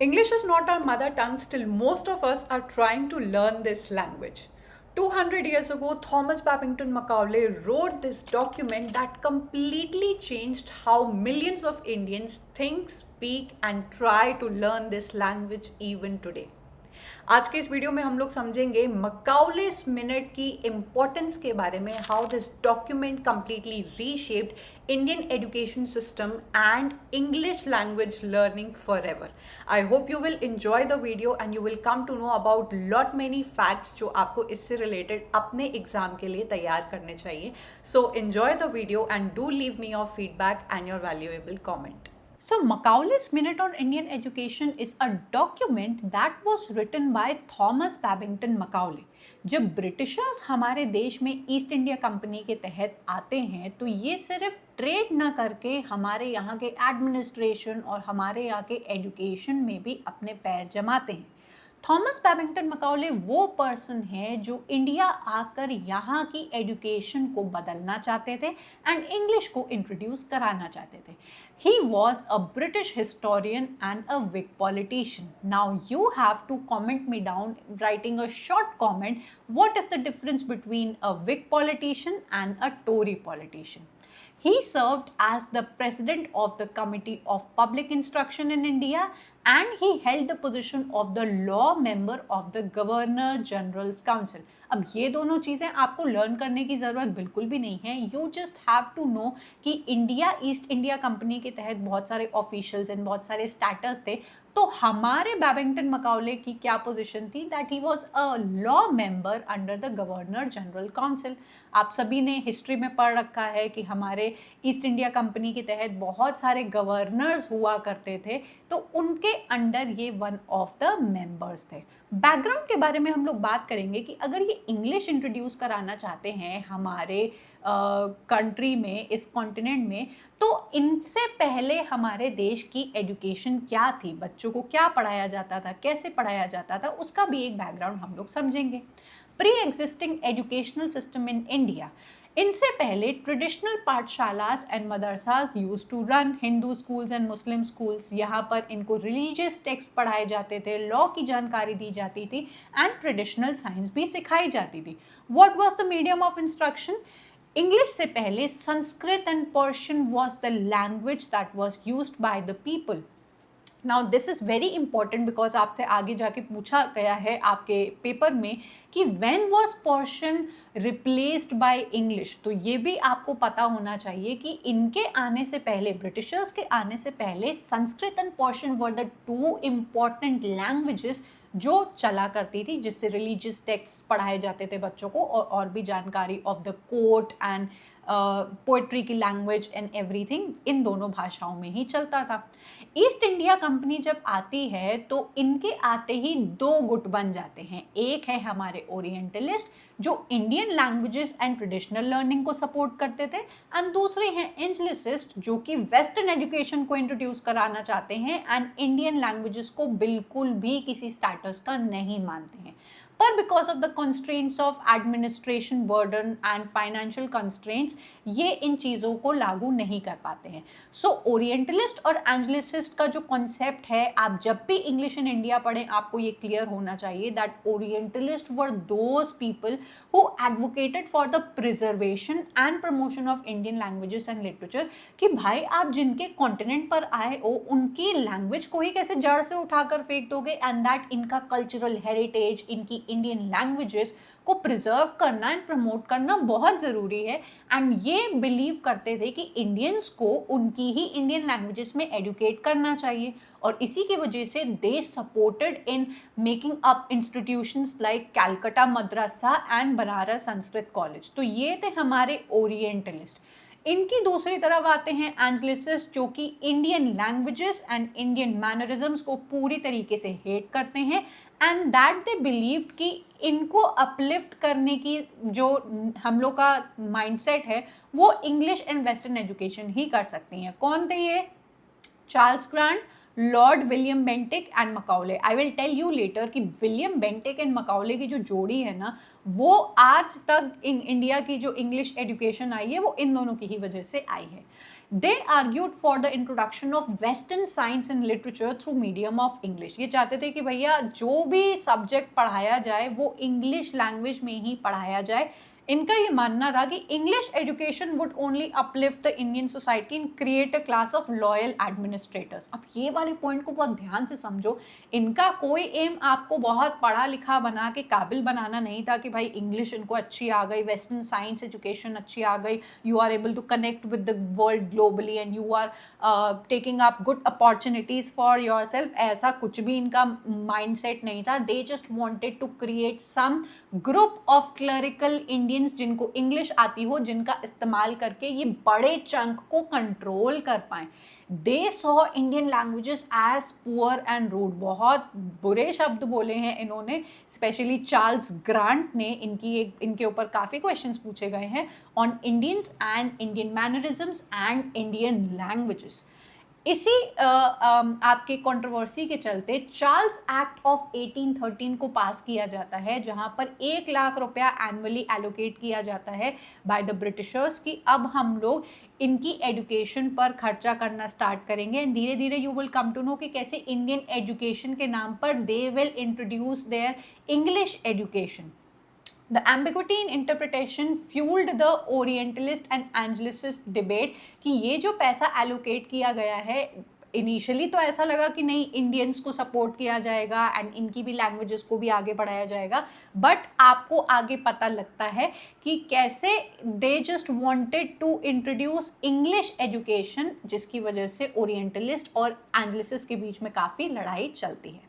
English is not our mother tongue, still, most of us are trying to learn this language. 200 years ago, Thomas Babington Macaulay wrote this document that completely changed how millions of Indians think, speak, and try to learn this language even today. आज के इस video में हम लोग समझेंगे मकाउलेस minute की importance के बारे में, how this document completely reshaped Indian education system and English language learning for ever. I hope you will enjoy the video and you will come to know about lot many facts जो आपको इससे related अपने exam के लिए तैयार करने चाहिए. So enjoy the video and do leave me your feedback and your valuable comment. So, Macaulay's Minute on Indian Education is a document that was written by Thomas Babington Macaulay. जब Britishers हमारे देश में east India Company के तहत आते हैं तो ये सिर्फ ट्रेड ना करके हमारे यहाँ के एडमिनिस्ट्रेशन और हमारे यहाँ के एजुकेशन में भी अपने पैर जमाते हैं. थॉमस बैबिंगटन मकाउले वो पर्सन है जो इंडिया आकर यहाँ की एजुकेशन को बदलना चाहते थे एंड इंग्लिश को इंट्रोड्यूस कराना चाहते थे. He was a British historian and a Whig politician. Now you have to comment me down writing a short comment what is the difference between a Whig politician and a Tory politician. He served as the president of the Committee of Public Instruction in India and he held the position of the law member of the Governor General's Council. अब ये दोनों चीज़ें आपको learn करने की ज़रूरत बिल्कुल भी नहीं है. You just have to know कि इंडिया ईस्ट इंडिया कंपनी के तहत बहुत सारे ऑफिशियल्स एंड बहुत सारे स्टेटस थे. तो हमारे बैबिंगटन मकाउले की क्या पोजीशन थी? That he was a law member under the governor general council. आप सभी ने हिस्ट्री में पढ़ रखा है कि हमारे ईस्ट इंडिया कंपनी के तहत बहुत सारे गवर्नर्स हुआ करते थे, तो उनके अंडर ये वन ऑफ द मेंबर्स थे. बैकग्राउंड के बारे में हम लोग बात करेंगे कि अगर ये इंग्लिश इंट्रोड्यूस कराना चाहते हैं हमारे कंट्री में, इस कॉन्टिनेंट में, तो इनसे पहले हमारे देश की एजुकेशन क्या थी, बच्चों को क्या पढ़ाया जाता था, कैसे पढ़ाया जाता था, उसका भी एक बैकग्राउंड हम लोग समझेंगे. Pre existing educational system in India. इनसे पहले traditional pathshalas and madrasas use to run. Hindu schools and Muslim schools, यहाँ पर इनको रिलीजियस टेक्स्ट पढ़ाए जाते थे, लॉ की जानकारी दी जाती थी एंड ट्रेडिशनल साइंस भी सिखाई जाती थी. What was the medium of instruction? English से पहले Sanskrit and Persian was the language that was used by the people. Now this is very important because आपसे आगे जाके पूछा गया है आपके पेपर में कि when was Persian replaced by English. तो ये भी आपको पता होना चाहिए कि इनके आने से पहले, ब्रिटिशर्स के आने से पहले, Sanskrit and Persian were the two important languages जो चला करती थी, जिससे रिलीजियस टेक्स्ट पढ़ाए जाते थे बच्चों को और भी जानकारी of the court and poetry की लैंग्वेज एंड एवरीथिंग इन दोनों भाषाओं में ही चलता था. ईस्ट इंडिया कंपनी जब आती है तो इनके आते ही दो गुट बन जाते हैं. एक है हमारे ओरिएंटलिस्ट जो Indian languages and traditional learning को सपोर्ट करते थे एंड दूसरे हैं एंजलिसिस्ट जो कि वेस्टर्न एजुकेशन को इंट्रोड्यूस कराना चाहते हैं एंड इंडियन लैंग्वेजेस को बिल्कुल भी किसी स्टेटस का नहीं मानते हैं. पर because of the constraints of administration burden and financial constraints ये इन चीज़ों को लागू नहीं कर पाते हैं. सो ओरिएंटलिस्ट और एंजलिसिस्ट का जो कॉन्सेप्ट है, आप जब भी इंग्लिश इन इंडिया पढ़ें आपको ये क्लियर होना चाहिए that orientalist were those people who advocated for the preservation and promotion of Indian languages and literature. कि भाई आप जिनके कॉन्टिनेंट पर आए हो उनकी लैंग्वेज को ही कैसे जड़ से उठाकर फेंक दोगे, एंड दैट इनका कल्चरल हेरिटेज, इनकी इंडियन लैंग्वेजेस को प्रिजर्व करना एंड प्रमोट करना बहुत ज़रूरी है. एंड ये बिलीव करते थे कि इंडियंस को उनकी ही इंडियन लैंग्वेजेस में एडुकेट करना चाहिए और इसी की वजह से they supported in making up institutions like Calcutta madrasa and Banaras Sanskrit college. तो ये थे हमारे ओरिएंटलिस्ट. इनकी दूसरी तरफ आते हैं एंजलिसिस्ट जो कि Indian languages and Indian mannerisms को पूरी तरीके से हेट करते हैं एंड दैट दे बिलीव्ड कि इनको अपलिफ्ट करने की जो हम लोग का माइंडसेट है वो इंग्लिश एंड वेस्टर्न एजुकेशन ही कर सकती हैं. कौन थे ये? Charles Grant, Lord William Bentinck and Macaulay. I will tell you later कि विलियम बेंटिक एंड मकाउले की जो जोड़ी है ना, वो आज तक इंडिया की जो इंग्लिश एजुकेशन आई है वो इन दोनों की ही वजह से आई है. They argued for the introduction of Western science and literature through medium of English. ये चाहते थे कि भैया जो भी सब्जेक्ट पढ़ाया जाए वो इंग्लिश लैंग्वेज में ही पढ़ाया जाए. इनका ये मानना था कि English education would only uplift the Indian society and create a class of loyal administrators. अब ये वाले पॉइंट को बहुत ध्यान से समझो. इनका कोई एम आपको बहुत पढ़ा लिखा बना के काबिल बनाना नहीं था कि भाई इंग्लिश इनको अच्छी आ गई, वेस्टर्न साइंस एजुकेशन अच्छी आ गई, you are able to connect with the world globally and you are taking up good opportunities for yourself. ऐसा कुछ भी इनका माइंड सेट नहीं था. They just wanted to create some group of clerical Indians जिनको English आती हो, जिनका इस्तेमाल करके ये बड़े चंक को कंट्रोल कर पाए. They saw Indian languages as poor and rude. बहुत बुरे शब्द बोले हैं इन्होंने. स्पेशली चार्ल्स ग्रांट ने इनके ऊपर काफ़ी क्वेश्चंस पूछे गए हैं on Indians and Indian mannerisms and Indian languages. इसी आपके कंट्रोवर्सी के चलते चार्ल्स एक्ट ऑफ 1813 को पास किया जाता है, जहां पर 1,00,000 रुपया एनुअली एलोकेट किया जाता है बाय द ब्रिटिशर्स कि अब हम लोग इनकी एजुकेशन पर खर्चा करना स्टार्ट करेंगे. एंड धीरे धीरे you will come to know कि कैसे इंडियन एजुकेशन के नाम पर they will introduce their English education. The ambiguity in interpretation fueled the Orientalist and Angelicist debate कि ये जो पैसा allocate किया गया है, इनिशियली तो ऐसा लगा कि नहीं इंडियंस को सपोर्ट किया जाएगा एंड इनकी भी लैंग्वेजेस को भी आगे बढ़ाया जाएगा. बट आपको आगे पता लगता है कि कैसे they just wanted to introduce English education, जिसकी वजह से ओरिएंटलिस्ट और एंजलिसिस्ट के बीच में काफ़ी लड़ाई चलती है.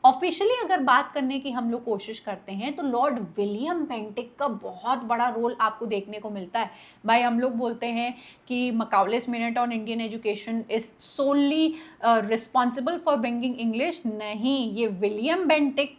ऑफिशियली अगर बात करने की हम लोग कोशिश करते हैं तो लॉर्ड विलियम बेंटिक का बहुत बड़ा रोल आपको देखने को मिलता है. भाई हम लोग बोलते हैं कि Macaulay's minute on Indian education is solely responsible for bringing English. नहीं, ये William Bentinck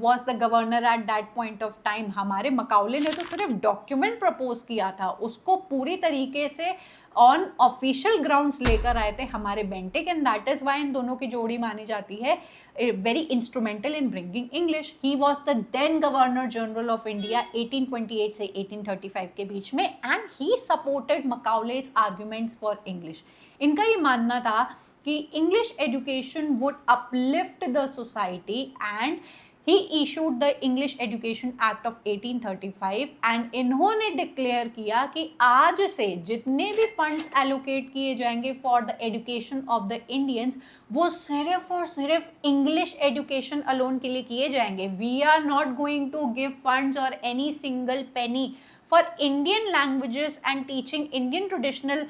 was the governor at that point of time. हमारे मकाउले ने तो सिर्फ डॉक्यूमेंट प्रपोज किया था, उसको पूरी तरीके से ऑन ऑफिशियल ग्राउंड्स लेकर आए थे हमारे Bentinck. And that is why इन दोनों की जोड़ी मानी जाती है very instrumental in bringing English. He was the then governor general of India 1828 से 1835 के बीच में and he supported Macaulay's arguments for English. इनका ये मानना था कि English education would uplift the society and he issued the English education act of 1835 and इन्होंने डिक्लेयर किया कि आज से जितने भी फंड्स एलोकेट किए जाएंगे for the education of the Indians वो सिर्फ और सिर्फ इंग्लिश एजुकेशन अलोन के लिए किए जाएंगे. We are not going to give funds और any single penny for Indian languages and teaching Indian traditional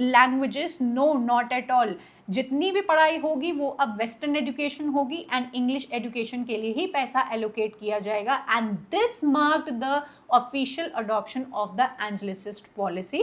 languages. No, not at all. जितनी भी पढ़ाई होगी वो अब वेस्टर्न एजुकेशन होगी एंड इंग्लिश एजुकेशन के लिए ही पैसा एलोकेट किया जाएगा. And this marked the official adoption of the Anglicist policy,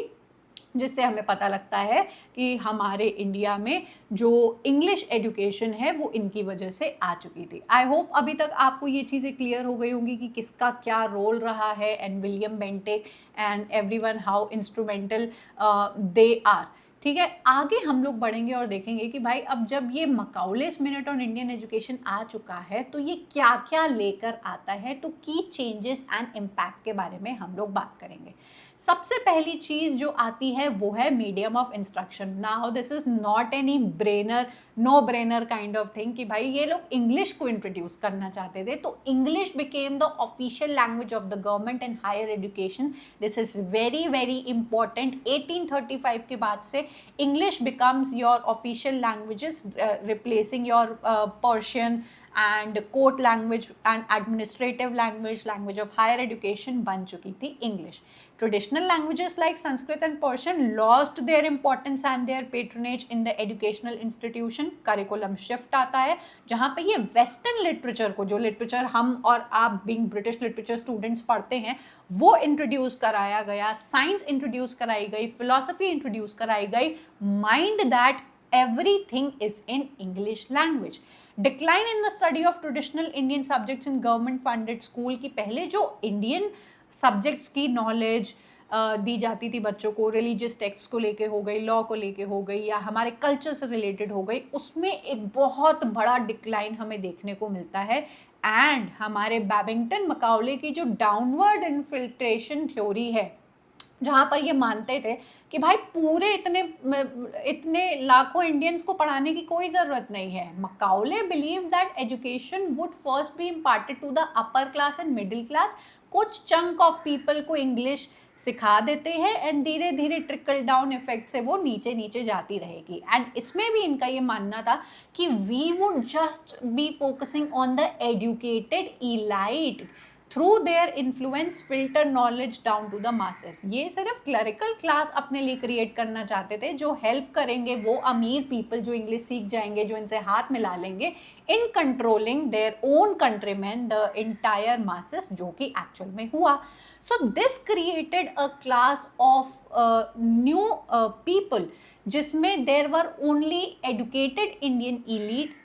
जिससे हमें पता लगता है कि हमारे इंडिया में जो इंग्लिश एजुकेशन है वो इनकी वजह से आ चुकी थी. आई होप अभी तक आपको ये चीज़ें क्लियर हो गई होंगी कि किसका क्या रोल रहा है and William Bentinck and everyone how instrumental they are. ठीक है, आगे हम लोग बढ़ेंगे और देखेंगे कि भाई अब जब ये मकाउलेस मिनट ऑन इंडियन एजुकेशन आ चुका है तो ये क्या क्या लेकर आता है. तो की चेंजेस एंड इम्पैक्ट के बारे में हम लोग बात करेंगे. सबसे पहली चीज़ जो आती है वो है medium of instruction. Now this is not any brainer, no brainer kind of thing कि भाई ये लोग इंग्लिश को इंट्रोड्यूस करना चाहते थे तो English became the official language of the government and higher education. This is very very important. 1835 के बाद से English becomes your official languages, replacing your Persian and court language and administrative language, language of higher education बन चुकी थी English. Traditional languages like Sanskrit and Persian lost their importance and their patronage in the educational institution. Curriculum shift आता है जहाँ पे ये western literature को, जो literature हम और आप being British literature students पढ़ते हैं, वो introduce कराया गया, science introduce कराई गई, philosophy introduce कराई गई. Mind that everything is in English language. Decline in the study of traditional Indian subjects in government funded school की पहले जो Indian सब्जेक्ट्स की नॉलेज, दी जाती थी बच्चों को, रिलीजियस टेक्स्ट को लेके हो गई, लॉ को लेके हो गई, या हमारे कल्चर से रिलेटेड हो गई, उसमें एक बहुत बड़ा डिक्लाइन हमें देखने को मिलता है। एंड हमारे बैबिंगटन मकाउले की जो डाउनवर्ड इन्फिल्ट्रेशन थ्योरी है, जहाँ पर ये मानते थे कि भाई पूरे इतने लाखों इंडियंस को पढ़ाने की कोई ज़रूरत नहीं है। Macaulay believe that education would first be imparted to the upper class and middle class. कुछ चंक ऑफ पीपल को इंग्लिश सिखा देते हैं एंड धीरे धीरे ट्रिकल डाउन इफेक्ट से वो नीचे नीचे जाती रहेगी। एंड इसमें भी इनका ये मानना था कि we would just be focusing on the educated elite through their influence filter knowledge down to the masses. ये सिर्फ क्लरिकल क्लास अपने लिए क्रिएट करना चाहते थे, जो हेल्प करेंगे वो अमीर पीपल जो इंग्लिश सीख जाएंगे, जो इनसे हाथ मिला लेंगे in controlling their own countrymen the entire masses, जो कि एक्चुअल में हुआ। So this created a class of new people जिसमें there were only educated Indian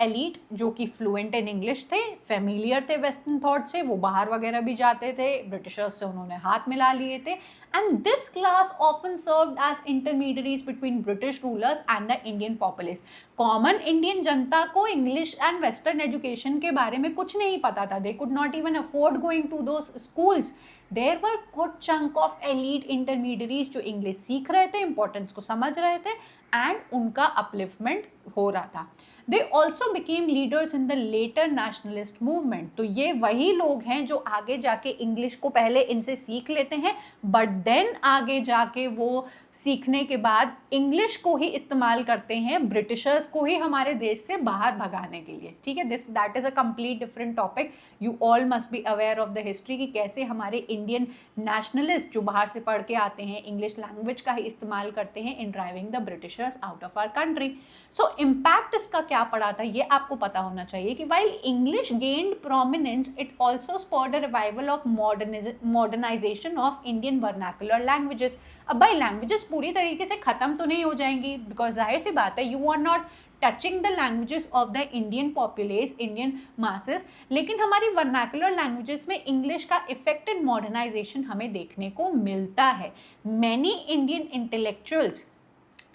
elite जो कि फ्लुएंट इन इंग्लिश थे, फेमिलियर थे वेस्टर्न थॉट से, वो बाहर वगैरह भी जाते थे, ब्रिटिशर्स से उन्होंने हाथ मिला लिए थे। And this class often served as intermediaries between British rulers and the Indian populace. Common Indian जनता को इंग्लिश एंड वेस्टर्न एजुकेशन के बारे में कुछ नहीं पता था। They could not even afford going to those schools. There were good chunk of elite intermediaries जो इंग्लिश सीख रहे थे, इंपॉर्टेंस को समझ रहे थे एंड उनका अपलिफ्टमेंट हो रहा था। They also became leaders in the later nationalist movement. तो ये वही लोग हैं जो आगे जाके इंग्लिश को पहले इनसे सीख लेते हैं, बट देन आगे जाके वो सीखने के बाद इंग्लिश को ही इस्तेमाल करते हैं ब्रिटिशर्स को ही हमारे देश से बाहर भगाने के लिए। ठीक है, that is a complete different topic. You all must be aware of the history कि कैसे हमारे इंडियन नेशनलिस्ट जो बाहर से पढ़ के आते हैं इंग्लिश लैंग्वेज का ही इस्तेमाल करते हैं in driving the Britishers out of our country. So impact इसका क्या पड़ा था ये आपको पता होना चाहिए कि while English gained prominence, it also spurred a revival of modernization of Indian vernacular languages। अब भाई लैंग्वेजेस पूरी तरीके से खत्म तो नहीं हो जाएंगी, बिकॉज जाहिर सी बात है you are not touching the languages of the Indian populace, Indian masses, लेकिन हमारी वर्नाकुलर लैंग्वेजेस में इंग्लिश का इफेक्टेड मॉडर्नाइजेशन हमें देखने को मिलता है। Many Indian intellectuals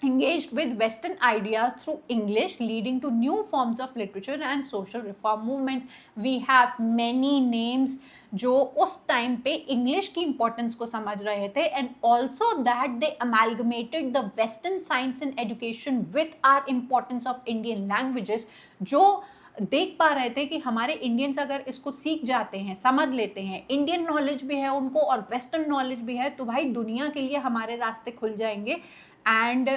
engaged with Western ideas through English, leading to new forms of literature and social reform movements. We have many names जो उस टाइम पे इंग्लिश की इंपॉर्टेंस को समझ रहे थे and also that they amalgamated the western science and education with our importance of Indian languages, जो देख पा रहे थे कि हमारे इंडियंस अगर इसको सीख जाते हैं, समझ लेते हैं, इंडियन नॉलेज भी है उनको और वेस्टर्न नॉलेज भी है, तो भाई दुनिया के लिए हमारे रास्ते खुल जाएंगे एंड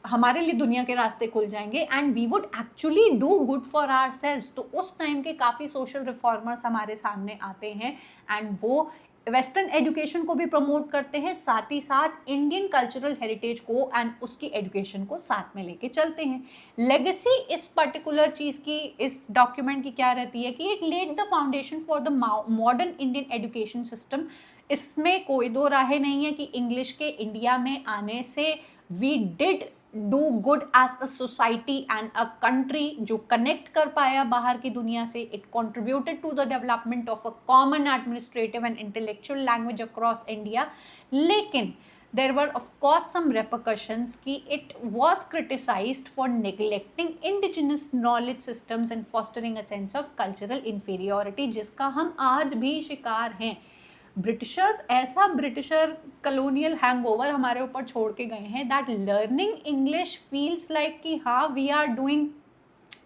हमारे लिए दुनिया के रास्ते खुल जाएंगे and we would actually do good for ourselves. तो उस टाइम के काफ़ी सोशल रिफॉर्मर्स हमारे सामने आते हैं एंड वो वेस्टर्न एजुकेशन को भी प्रमोट करते हैं, साथ ही साथ इंडियन कल्चरल हेरिटेज को एंड उसकी एजुकेशन को साथ में लेके चलते हैं। लेगेसी इस पर्टिकुलर चीज़ की, इस डॉक्यूमेंट की क्या रहती है कि it led the foundation for the modern Indian education system. इसमें कोई दो राहें नहीं है कि इंग्लिश के इंडिया में आने से we did do good as a society and a country जो कनेक्ट कर पाया बाहर की दुनिया से। It contributed to the development of a common administrative and intellectual language across India. लेकिन there were of course some repercussions कि it was criticized for neglecting indigenous knowledge systems and fostering a sense of cultural inferiority, जिसका हम आज भी शिकार हैं। Britishers ऐसा britisher colonial hangover हमारे ऊपर छोड़ के गए हैं that learning English feels like कि हाँ we are doing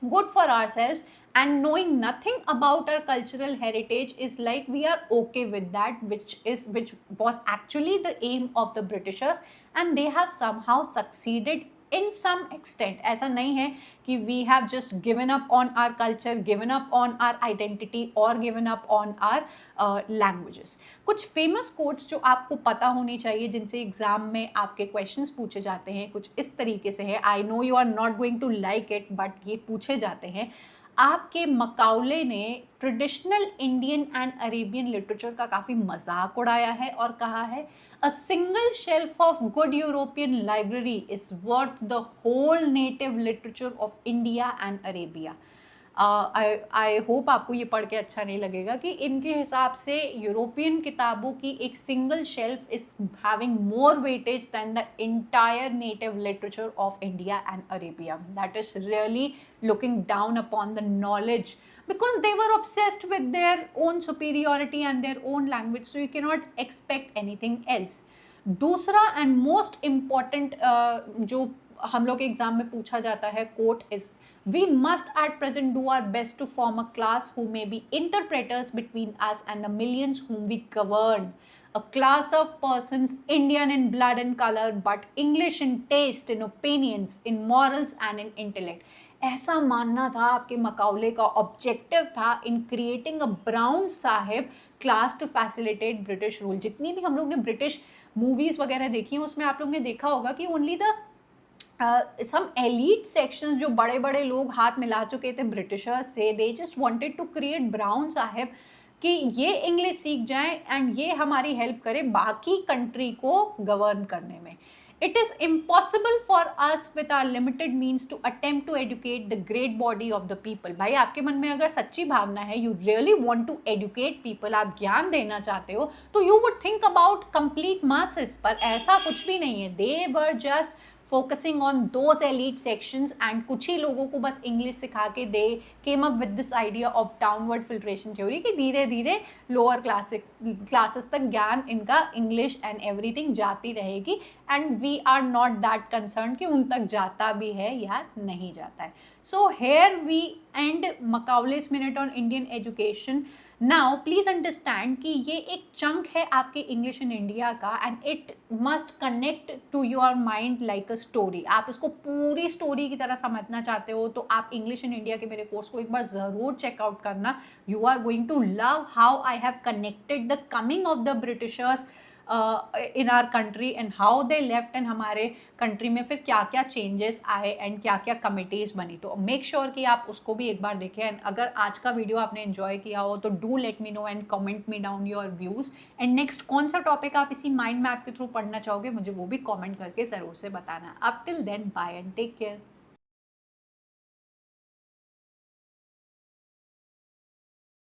good for ourselves and knowing nothing about our cultural heritage is like we are okay with that, which was actually the aim of the Britishers and they have somehow succeeded in some extent। ऐसा नहीं है कि we have just given up on our culture, given up on our identity or given up on our languages। कुछ famous quotes जो आपको पता होनी चाहिए जिनसे एग्जाम में आपके questions पूछे जाते हैं कुछ इस तरीके से है। I know you are not going to like it but ये पूछे जाते हैं। आपके मकाउले ने traditional Indian and Arabian literature का काफ़ी मजाक उड़ाया है और कहा है a single shelf of good European library is worth the whole native literature of India and Arabia. I hope आपको ये पढ़ के अच्छा नहीं लगेगा कि इनके हिसाब से यूरोपियन किताबों की एक single shelf is having more weightage than the entire native literature of India and Arabia. That is really looking down upon the knowledge because they were obsessed with their own superiority and their own language, so you cannot expect anything else. दूसरा and most important जो हम लोग exam में पूछा जाता है quote is, we must at present do our best to form a class who may be interpreters between us and the millions whom we govern. A class of persons Indian in blood and color but English in taste, in opinions, in morals and in intellect. ऐसा मानना था आपके मकाउले का objective था in creating a brown sahib class to facilitate British rule. जितनी भी हम लोग ने ब्रिटिश मूवीज़ वगैरह देखी हैं उसमें आप लोग ने देखा होगा कि only the some elite section जो बड़े बड़े लोग हाथ मिला चुके थे ब्रिटिशर्स से, they just wanted to create brown sahib कि ये इंग्लिश सीख जाएं एंड ये हमारी हेल्प करे बाकी कंट्री को गवर्न करने में. It is impossible for us with our limited means to attempt to educate the great body of the people. भाई आपके मन में अगर सच्ची भावना है, you really want to educate people, आप ज्ञान देना चाहते हो, तो you would think about complete masses. पर ऐसा कुछ भी नहीं है. They were just focusing on those elite sections and कुछ ही लोगों को बस इंग्लिश सिखा के they came up with this idea of downward filtration theory कि धीरे धीरे लोअर क्लासेस तक ज्ञान इनका इंग्लिश एंड एवरीथिंग जाती रहेगी and we are not that concern कि उन तक जाता भी है या नहीं जाता है. So here we end Macaulay's minute on Indian education. Now please understand कि ये एक चंक है आपके इंग्लिश इन इंडिया का and it must connect to your mind like a story. आप इसको पूरी स्टोरी की तरह समझना चाहते हो तो आप इंग्लिश इन इंडिया के मेरे कोर्स को एक बार ज़रूर चेकआउट करना. You are going to love how I have connected the coming of the Britishers in our country and how they left and हमारे कंट्री में फिर क्या क्या चेंजेस आए एंड क्या क्या कमिटीज़ बनी. तो मेक श्योर कि आप उसको भी एक बार देखें. एंड अगर आज का वीडियो आपने एंजॉय किया हो तो do let me know and comment me down your views. And next कौन सा टॉपिक आप इसी माइंड मैप के थ्रू पढ़ना चाहोगे मुझे वो भी कमेंट करके ज़रूर से बताना. Up till then bye and take care.